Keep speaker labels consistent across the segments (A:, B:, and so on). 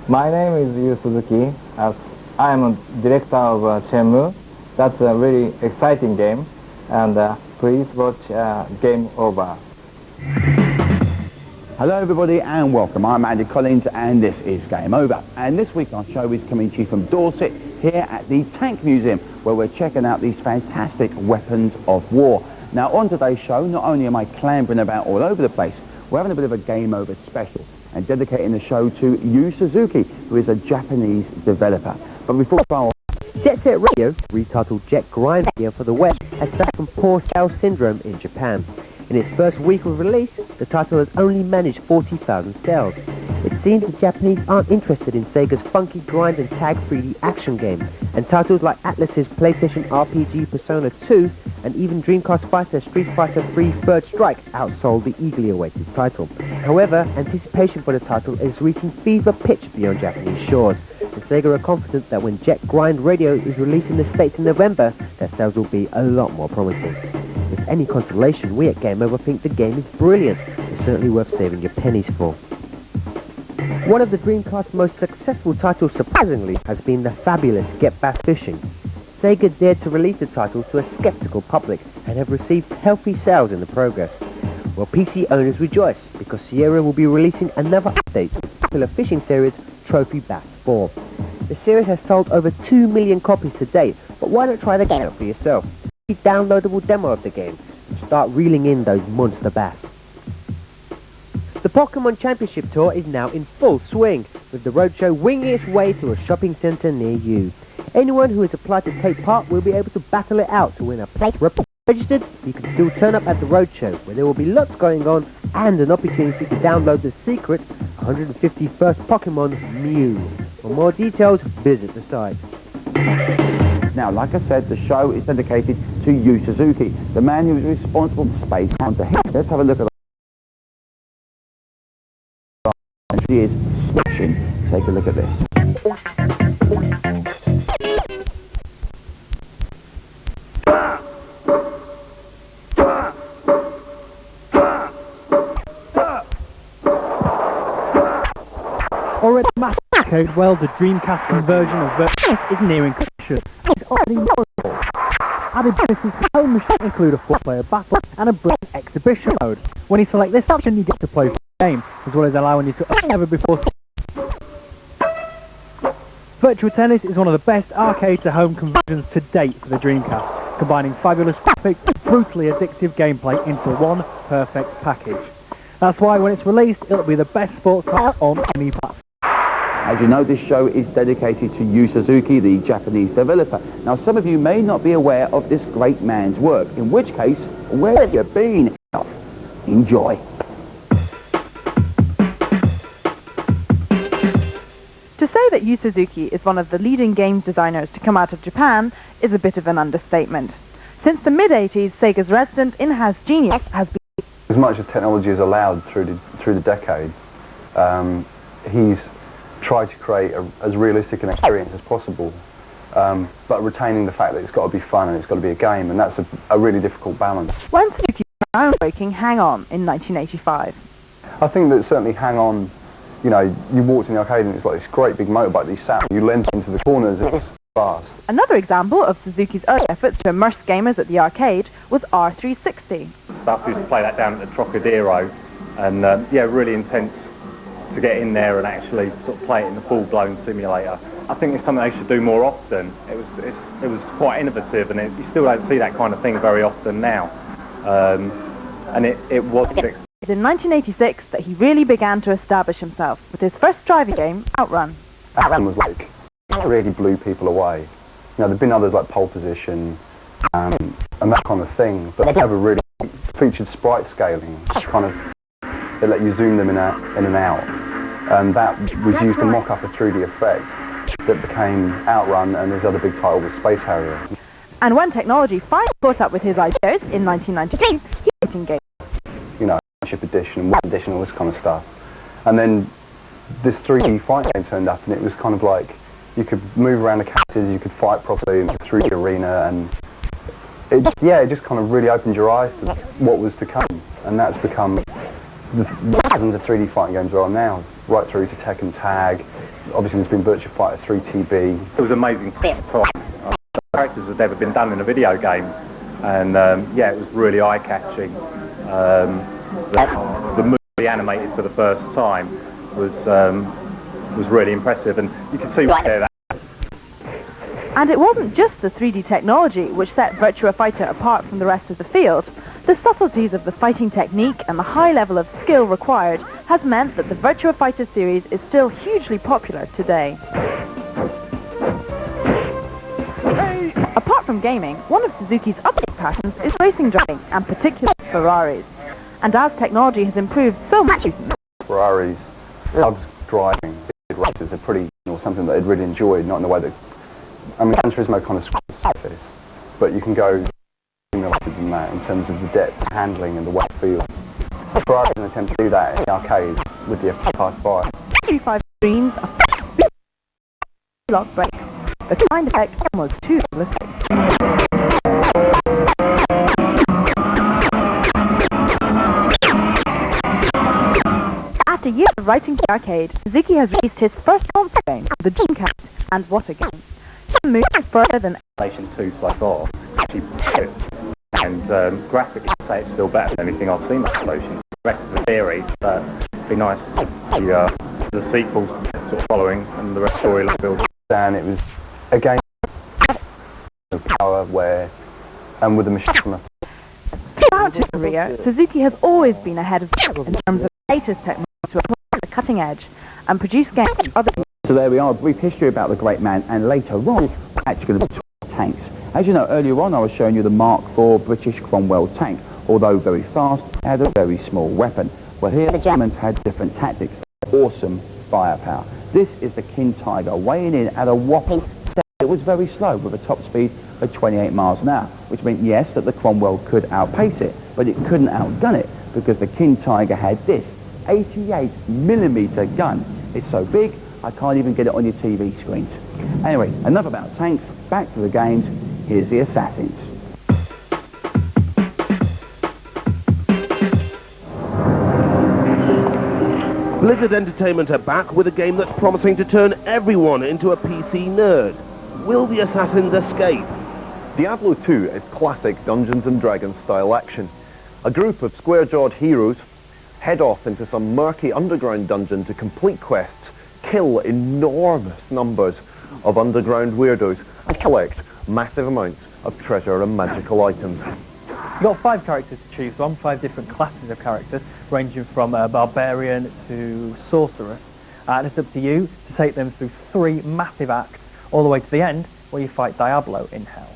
A: My name is Yu Suzuki. I am a director of Shenmue. That's a really exciting game. And please watch Game Over.
B: Hello everybody and welcome. I'm Andy Collins and this is Game Over. And this week our show is coming to you from Dorset here at the Tank Museum, where we're checking out these fantastic weapons of war. Now on today's show, not only am I clambering about all over the place, we're having a bit of a Game Over special and dedicating the show to Yu Suzuki, who is a Japanese developer. But before I
C: Jet Set Radio, retitled Jet Grind Radio for the West, has suffered from poor sales syndrome in Japan. In its first week of release, the title has only managed 40,000 sales. It seems the Japanese aren't interested in Sega's funky grind and tag 3D action game, and titles like Atlus's PlayStation RPG Persona 2 and even Dreamcast Fighter Street Fighter 3 Third Strike outsold the eagerly awaited title. However, anticipation for the title is reaching fever pitch beyond Japanese shores, and Sega are confident that when Jet Grind Radio is released in the States in November, their sales will be a lot more promising. If any consolation, we at Game Over think the game is brilliant and certainly worth saving your pennies for. One of the Dreamcast's most successful titles, surprisingly, has been the fabulous Get Bass Fishing. Sega dared to release the title to a skeptical public and have received healthy sales in the progress. Well, PC owners rejoice because Sierra will be releasing another update to the popular fishing series Trophy Bass 4. The series has sold over 2 million copies to date, but why not try the game out for yourself? Downloadable demo of the game and start reeling in those monster bass. The Pokemon Championship Tour is now in full swing, with the roadshow winging its way to a shopping centre near you. Anyone who has applied to take part will be able to battle it out to win a place. Registered, you can still turn up at the roadshow, where there will be lots going on and an opportunity to download the secret 151st Pokemon Mew. For more details, visit the site.
B: Now, like I said, the show is dedicated to Yu Suzuki, the man who is responsible for Space Hunter. Let's have a look at that. And she is smashing. Take a look at this.
D: Already massacred, well, the Dreamcast conversion of Virtua is nearing completion. It's already wonderful. Added bonuses to home machine include a 4-player battle and a brilliant exhibition mode. When you select this option, you get to play the game, as well as allowing you to ever before. Virtua Tennis is one of the best arcade-to-home conversions to date for the Dreamcast, combining fabulous graphics and brutally addictive gameplay into one perfect package. That's why when it's released, it'll be the best sports title on any platform.
B: As you know, this show is dedicated to Yu Suzuki, the Japanese developer. Now, some of you may not be aware of this great man's work, in which case, where have you been? Enjoy.
E: To say that Yu Suzuki is one of the leading games designers to come out of Japan is a bit of an understatement. Since the mid-80s, Sega's resident in-house genius has been...
F: As much as technology is allowed through the decades, he's tried to create as realistic an experience as possible, but retaining the fact that it's got to be fun and it's got to be a game, and that's a really difficult balance.
E: When Suzuki's groundbreaking Hang On in 1985?
F: I think that certainly Hang On, you know, you walked in the arcade and it's like this great big motorbike that you sat on, you leant into the corners, it's fast.
E: Another example of Suzuki's early efforts to immerse gamers at the arcade was R360.
G: Stuff used to play that down at the Trocadero, and yeah, really intense to get in there and actually sort of play it in the full-blown simulator. I think it's something they should do more often. It was quite innovative, and you still don't see that kind of thing very often now. And it was...
E: It was in 1986 that he really began to establish himself with his first driving game, Outrun.
F: Outrun was like, it really blew people away. You know, there've been others like Pole Position and that kind of thing, but they never really featured sprite scaling. Kind of, they let you zoom them in and out, and that was used to mock up a 3D effect that became Outrun, and his other big title was Space Harrier.
E: And when technology finally caught up with his ideas in 1993, he was in games.
F: You know, Chip Edition and Web Edition, all this kind of stuff. And then this 3D fight game turned up, and it was kind of like you could move around the characters, you could fight properly in the 3D arena, and it just kind of really opened your eyes to what was to come. And that's become the thousands of 3D fighting games there are now, right through to Tekken Tag, obviously there's been Virtua Fighter 3 TB.
G: It was amazing time. Characters had never been done in a video game, and yeah, it was really eye-catching. The movie animated for the first time was really impressive, and you can see right there that.
E: And it wasn't just the 3D technology which set Virtua Fighter apart from the rest of the field. The subtleties of the fighting technique and the high level of skill required has meant that the Virtua Fighter series is still hugely popular today. Apart from gaming, one of Suzuki's other passions is racing driving, and particularly Ferraris. And as technology has improved so much...
F: Ferraris, loves driving, races are pretty, something that they'd really enjoyed, not in the way that... I mean, Gran Turismo kind of scratches the surface, but you can go simulated than that in terms of the depth, handling and the way it feels. Ferrari is an attempt to do that in the arcade with the F5.
E: 35 screens, a lock brake. The kind effect was too realistic. After years of writing the arcade, Suzuki has released his first console game, the Dreamcast, and what a game. Shenmue is further than
G: PlayStation 2 so far, actually good. And graphically, I'd say it's still better than anything I've seen on PlayStation. The rest of the theory, but it'd be nice the sequels sort of following and the rest story build.
F: And it was a game of power where, and with a machine.
E: Throughout his career, Suzuki has always been ahead of the curve in terms of the latest technology to apply at the cutting edge and produce games for other people.
B: So there we are, a brief history about the great man, and later on, we're actually going to be talking tanks. As you know, earlier on I was showing you the Mark IV British Cromwell tank. Although very fast, it had a very small weapon. Well, here the Germans had different tactics. Awesome firepower. This is the King Tiger, weighing in at a whopping 7. It was very slow, with a top speed of 28 miles an hour, which meant, yes, that the Cromwell could outpace it, but it couldn't outgun it, because the King Tiger had this 88mm gun. It's so big, I can't even get it on your TV screens. Anyway, enough about tanks, back to the games. Here's the Assassins.
H: Blizzard Entertainment are back with a game that's promising to turn everyone into a PC nerd. Will the Assassins escape?
I: Diablo II is classic Dungeons & Dragons style action. A group of square-jawed heroes head off into some murky underground dungeon to complete quests, kill enormous numbers of underground weirdos, and collect massive amounts of treasure and magical items.
D: You've got 5 characters to choose from, 5 different classes of characters, ranging from barbarian to sorceress. And it's up to you to take them through 3 massive acts, all the way to the end, where you fight Diablo in hell.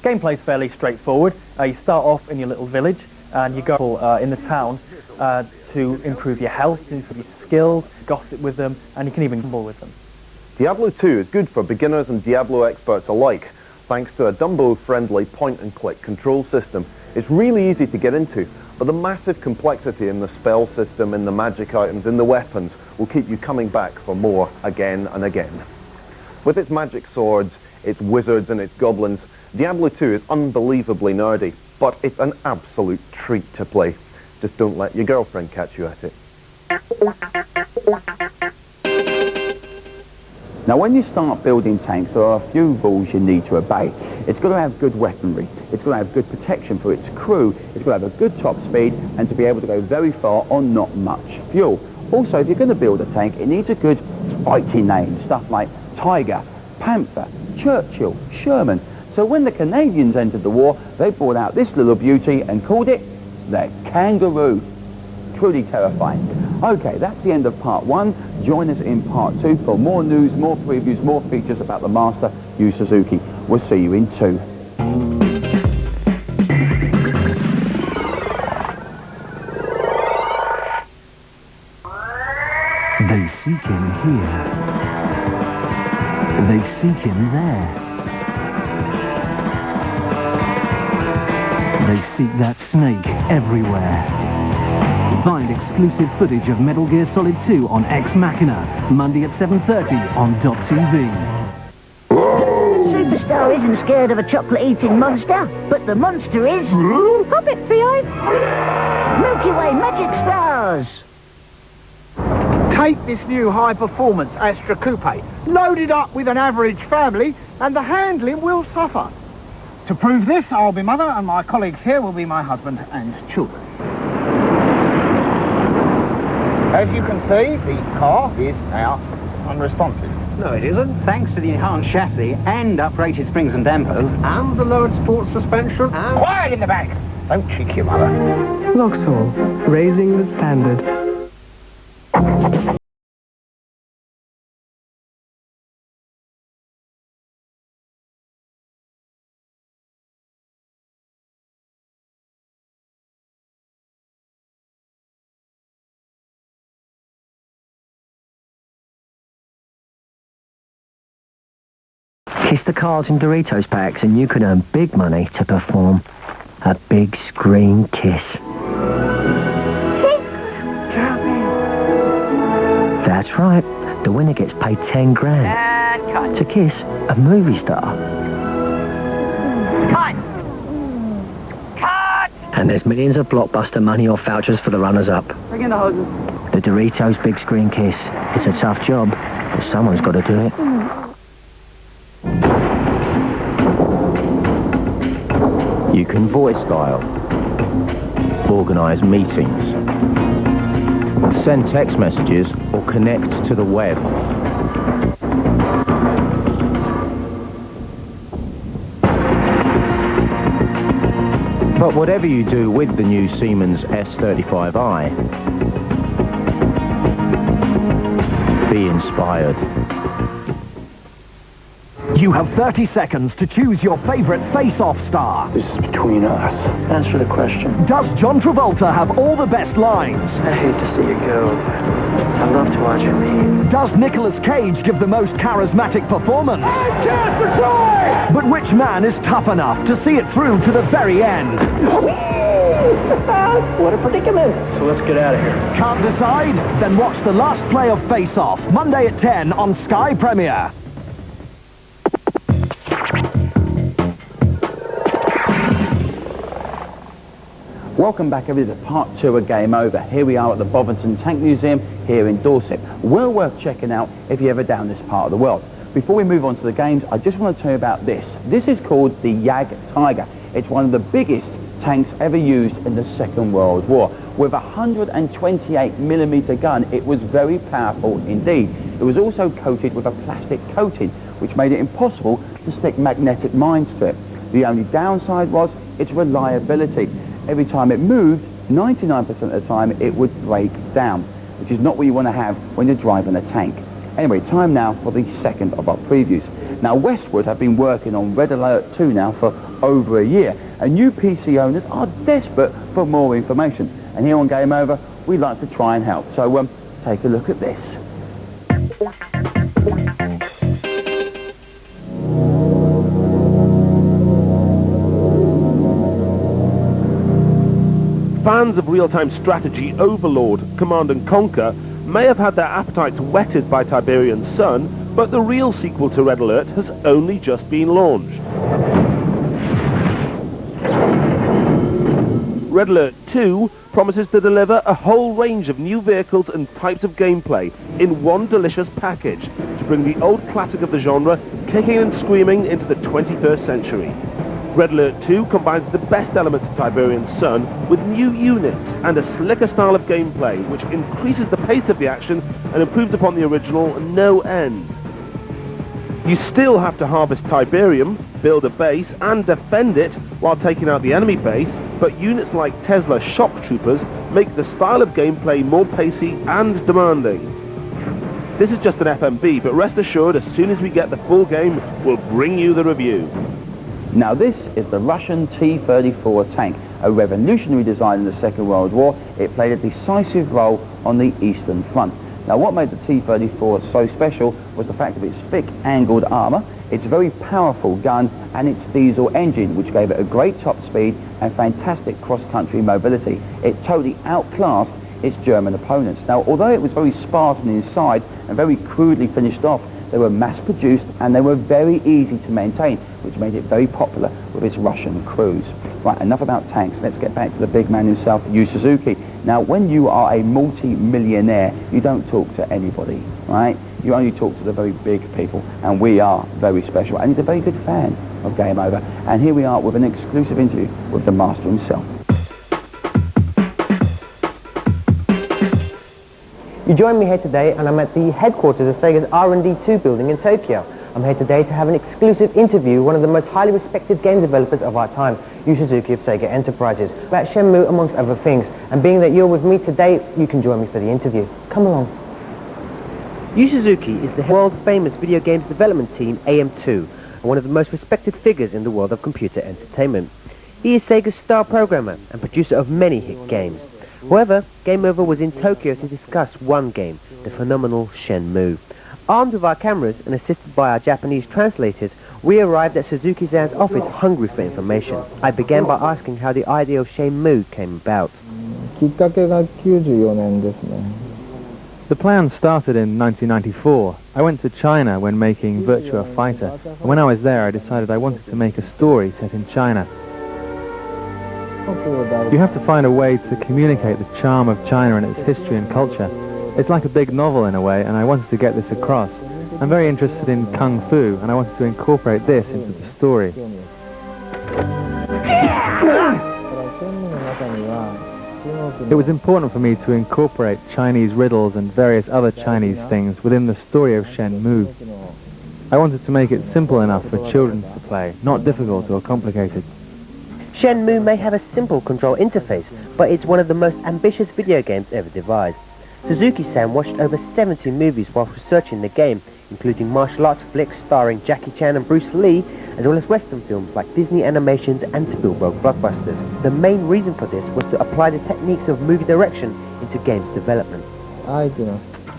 D: Gameplay's fairly straightforward. You start off in your little village, and you go in the town to improve your health, to improve your skills, gossip with them, and you can even gamble with them.
I: Diablo 2 is good for beginners and Diablo experts alike, thanks to a Dumbo-friendly point-and-click control system. It's really easy to get into, but the massive complexity in the spell system, in the magic items, in the weapons, will keep you coming back for more again and again. With its magic swords, its wizards and its goblins, Diablo 2 is unbelievably nerdy, but it's an absolute treat to play. Just don't let your girlfriend catch you at it.
B: Now, when you start building tanks, there are a few rules you need to obey. It's got to have good weaponry, it's got to have good protection for its crew, it's got to have a good top speed, and to be able to go very far on not much fuel. Also, if you're going to build a tank, it needs a good fighting name, stuff like Tiger, Panther, Churchill, Sherman. So when the Canadians entered the war, they brought out this little beauty and called it the Kangaroo. Truly terrifying. Okay, that's the end of part 1. Join us in part 2 for more news, more previews, more features about the master, Yu Suzuki. We'll see you in 2.
J: They seek him here. They seek him there. They seek that snake everywhere. Find exclusive footage of Metal Gear Solid 2 on Ex Machina, Monday at 7:30 on .TV.
K: Superstar isn't scared of a chocolate-eating monster, but the monster is... Hobbit, Three Eyes! Milky Way Magic Stars!
L: Take this new high-performance Astra Coupe, loaded up with an average family, and the handling will suffer. To prove this, I'll be mother, and my colleagues here will be my husband and children. As you can see, the car is now unresponsive.
M: No, it isn't. Thanks to the enhanced chassis and uprated springs and dampers and the lowered sports suspension and...
L: Quiet in the back! Don't cheek your mother.
J: Vauxhall, raising the standard.
C: Kiss the cards in Doritos packs and you can earn big money to perform a big screen kiss. That's right. The winner gets paid 10 grand to kiss a movie star.
K: Cut! Cut!
C: And there's millions of blockbuster money or vouchers for the runners-up.
K: Bring in the hoses.
C: The Doritos big screen kiss. It's a tough job, but someone's got to do it.
N: You can voice dial, organise meetings, send text messages or connect to the web. But whatever you do with the new Siemens S35i, be inspired.
J: You have 30 seconds to choose your favourite face-off star.
M: This is between us. Answer the question.
J: Does John Travolta have all the best lines?
M: I hate to see you go, but I love to watch you leave.
J: Does Nicolas Cage give the most charismatic performance?
L: I'm Jasper Troy!
J: But which man is tough enough to see it through to the very end?
M: What a predicament. So let's get out of here.
J: Can't decide? Then watch the last play of Face Off, Monday at 10 on Sky Premiere.
B: Welcome back everybody to part 2 of Game Over. Here we are at the Bovington Tank Museum here in Dorset. Well worth checking out if you're ever down this part of the world. Before we move on to the games, I just want to tell you about this. This is called the Jag Tiger. It's one of the biggest tanks ever used in the Second World War. With a 128mm gun, it was very powerful indeed. It was also coated with a plastic coating, which made it impossible to stick magnetic mines to it. The only downside was its reliability. Every time it moved, 99% of the time it would break down, which is not what you want to have when you're driving a tank. Anyway, time now for the second of our previews. Now, Westwood have been working on Red Alert 2 now for over a year, and new PC owners are desperate for more information. And here on Game Over, we like to try and help. So take a look at this.
H: Fans of real-time strategy Overlord, Command & Conquer may have had their appetites whetted by Tiberian Sun, but the real sequel to Red Alert has only just been launched. Red Alert 2 promises to deliver a whole range of new vehicles and types of gameplay in one delicious package to bring the old classic of the genre kicking and screaming into the 21st century. Red Alert 2 combines the best elements of Tiberian Sun with new units and a slicker style of gameplay which increases the pace of the action and improves upon the original no end. You still have to harvest Tiberium, build a base and defend it while taking out the enemy base, but units like Tesla shock troopers make the style of gameplay more pacey and demanding. This is just an FMV, but rest assured as soon as we get the full game, we'll bring you the review.
B: Now this is the Russian T-34 tank, a revolutionary design in the Second World War. It played a decisive role on the Eastern Front. Now what made the T-34 so special was the fact of its thick angled armour, its very powerful gun and its diesel engine, which gave it a great top speed and fantastic cross-country mobility. It totally outclassed its German opponents. Now although it was very Spartan inside and very crudely finished off, they were mass-produced and they were very easy to maintain, which made it very popular with its Russian crews. Right, enough about tanks. Let's get back to the big man himself, Yu Suzuki. Now, when you are a multi-millionaire, you don't talk to anybody, right? You only talk to the very big people, and we are very special. And he's a very good fan of Game Over. And here we are with an exclusive interview with the master himself.
C: You join me here today, and I'm at the headquarters of Sega's R&D 2 building in Tokyo. I'm here today to have an exclusive interview with one of the most highly respected game developers of our time, Yu Suzuki of Sega Enterprises, about Shenmue amongst other things. And being that you're with me today, you can join me for the interview. Come along. Yu Suzuki is the world-famous video games development team AM2, and one of the most respected figures in the world of computer entertainment. He is Sega's star programmer and producer of many hit games. However, Game Over was in Tokyo to discuss one game, the phenomenal Shenmue. Armed with our cameras and assisted by our Japanese translators, we arrived at Suzuki-san's office hungry for information. I began by asking how the idea of Shenmue came about.
A: The
D: plan started in 1994. I went to China when making Virtua Fighter, and when I was there I decided I wanted to make a story set in China. You have to find a way to communicate the charm of China and its history and culture. It's like a big novel in a way, and I wanted to get this across. I'm very interested in Kung Fu, and I wanted to incorporate this into the story. It was important for me to incorporate Chinese riddles and various other Chinese things within the story of Shenmue. I wanted to make it simple enough for children to play, not difficult or complicated.
C: Shenmue may have a simple control interface, but it's one of the most ambitious video games ever devised. Suzuki-san watched over 70 movies while researching the game, including martial arts flicks starring Jackie Chan and Bruce Lee, as well as Western films like Disney animations and Spielberg blockbusters. The main reason for this was to apply the techniques of movie direction into games development.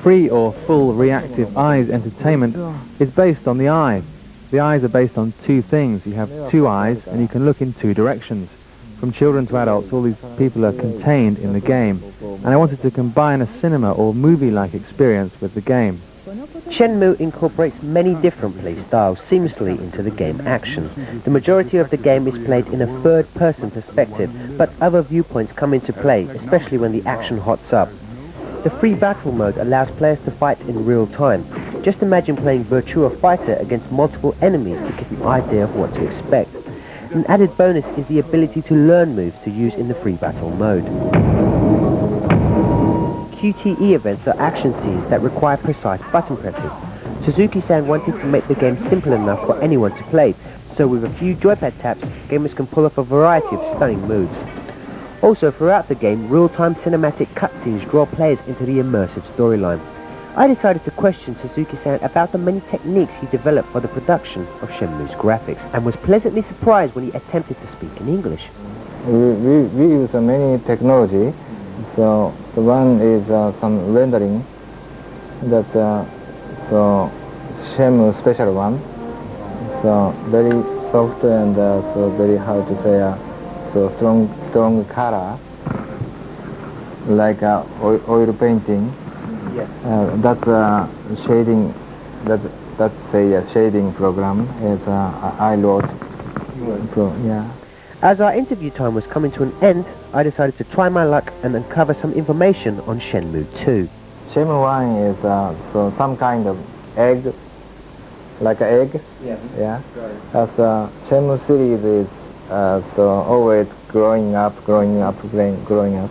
D: Free or full reactive eyes entertainment is based on the eye. The eyes are based on two things. You have two eyes and you can look in two directions. From children to adults, all these people are contained in the game. And I wanted to combine a cinema or movie-like experience with the game.
C: Shenmue incorporates many different play styles seamlessly into the game action. The majority of the game is played in a third-person perspective, but other viewpoints come into play, especially when the action hots up. The free battle mode allows players to fight in real time. Just imagine playing Virtua Fighter against multiple enemies to get an idea of what to expect. An added bonus is the ability to learn moves to use in the free battle mode. QTE events are action scenes that require precise button pressing. Suzuki-san wanted to make the game simple enough for anyone to play, so with a few joypad taps, gamers can pull off a variety of stunning moves. Also, throughout the game, real-time cinematic cutscenes draw players into the immersive storyline. I decided to question Suzuki-san about the many techniques he developed for the production of Shenmue's graphics, and was pleasantly surprised when he attempted to speak in English.
A: We use many technology. So the one is some rendering, that so Shenmue special one. So very soft and so very how to say so strong color, like oil painting.
C: Yes.
A: That's shading. That's a shading program. Is I wrote. So yeah.
C: As our interview time was coming to an end, I decided to try my luck and uncover some information on Shenmue 2.
A: Shenmue 1 is so some kind of egg, like an egg. Yeah. As Shenmue series is so always growing up. Shenmue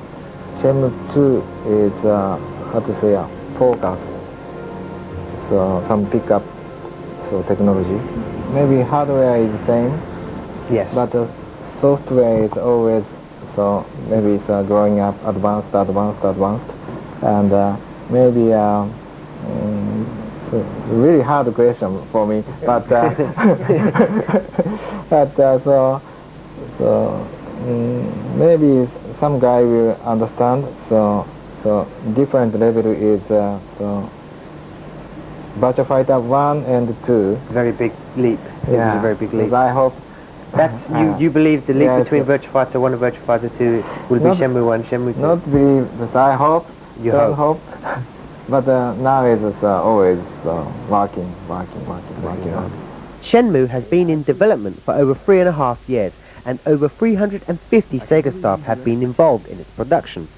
A: 2 is how to say focus. So some pickup, so technology. Maybe hardware is the same.
C: Yes.
A: But software is always, so maybe it's growing up, advanced, and maybe really hard question for me, but maybe some guy will understand. So different level is so Virtua Fighter 1 and 2.
C: Very big leap.
A: Yeah.
C: A very big leap.
A: I hope.
C: That's you believe the leap between Virtua Fighter 1 and Virtua Fighter 2 will be Shenmue 1, Shenmue 2?
A: Not believe, but I hope.
C: You
A: don't
C: hope.
A: But now it's always working.
C: Shenmue has been in development for over 3.5 years, and over 350 Sega staff have been involved in its production.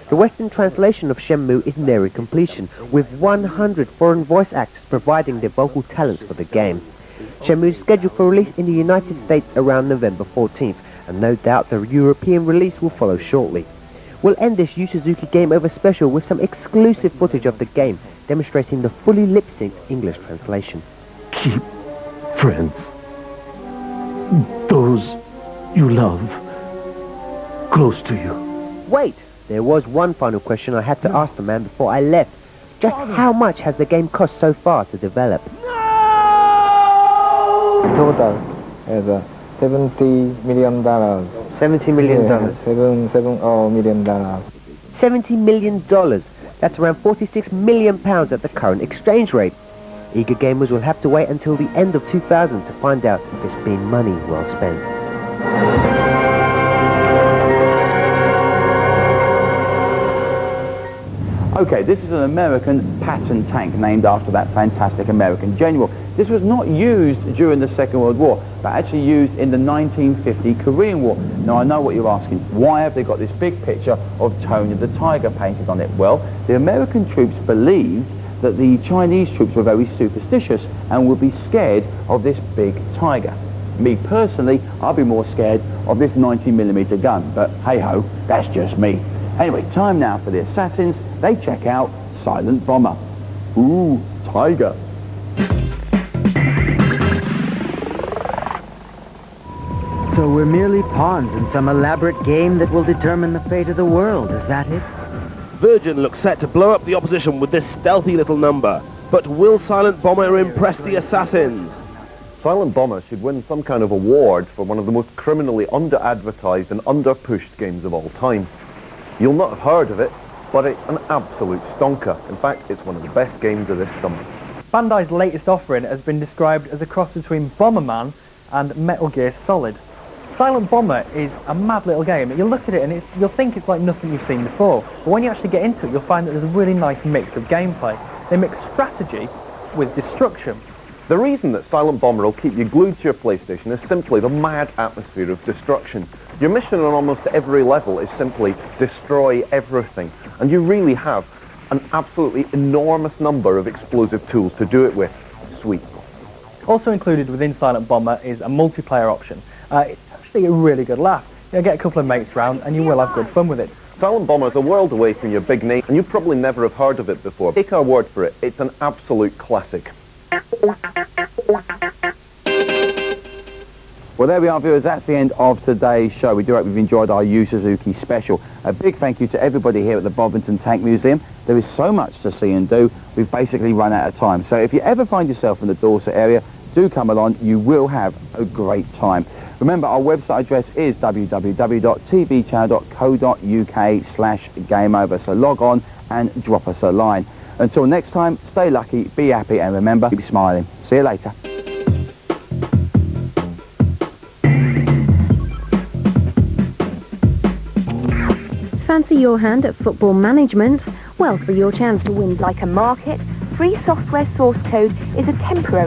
C: The Western translation of Shenmue is nearing completion, with 100 foreign voice actors providing their vocal talents for the game. Shenmue is scheduled for release in the United States around November 14th, and no doubt the European release will follow shortly. We'll end this Yu Suzuki Game Over special with some exclusive footage of the game, demonstrating the fully lip-synced English translation.
H: Keep friends. Those you love close to you.
C: Wait! There was one final question I had to ask the man before I left. Just how much has the game cost so far to develop?
A: Total is $70 million.
C: $70 million.
A: Yeah, $70 million.
C: $70 million. That's around £46 million at the current exchange rate. Eager gamers will have to wait until the end of 2000 to find out if it's been money well spent.
B: Okay, this is an American Patton tank named after that fantastic American general. This was not used during the Second World War, but actually used in the 1950 Korean War. Now I know what you're asking, why have they got this big picture of Tony the Tiger painted on it? Well, the American troops believed that the Chinese troops were very superstitious and would be scared of this big tiger. Me personally, I'd be more scared of this 90mm gun, but hey-ho, that's just me. Anyway, time now for the assassins. They check out Silent Bomber. Ooh, tiger.
M: So we're merely pawns in some elaborate game that will determine the fate of the world, is that it?
H: Virgin looks set to blow up the opposition with this stealthy little number. But will Silent Bomber impress the assassins?
I: Silent Bomber should win some kind of award for one of the most criminally under-advertised and under-pushed games of all time. You'll not have heard of it, but it's an absolute stonker. In fact, it's one of the best games of this summer.
D: Bandai's latest offering has been described as a cross between Bomberman and Metal Gear Solid. Silent Bomber is a mad little game. You'll look at it and you'll think it's like nothing you've seen before. But when you actually get into it, you'll find that there's a really nice mix of gameplay. They mix strategy with destruction.
I: The reason that Silent Bomber will keep you glued to your PlayStation is simply the mad atmosphere of destruction. Your mission on almost every level is simply destroy everything. And you really have an absolutely enormous number of explosive tools to do it with. Sweet.
D: Also included within Silent Bomber is a multiplayer option. It's actually a really good laugh. You'll get a couple of mates round and you will have good fun with it.
I: Silent Bomber is a world away from your big name, and you probably never have heard of it before. Take our word for it, it's an absolute classic.
B: Well, there we are, viewers. That's the end of today's show. We do hope you've enjoyed our Yu Suzuki special. A big thank you to everybody here at the Bovington Tank Museum. There is so much to see and do. We've basically run out of time. So if you ever find yourself in the Dorset area, do come along. You will have a great time. Remember, our website address is www.tvchannel.co.uk/gameover. So log on and drop us a line. Until next time, stay lucky, be happy, and remember, keep smiling. See you later.
K: Fancy your hand at football management? Well, for your chance to win like a market, free software source code is a temporary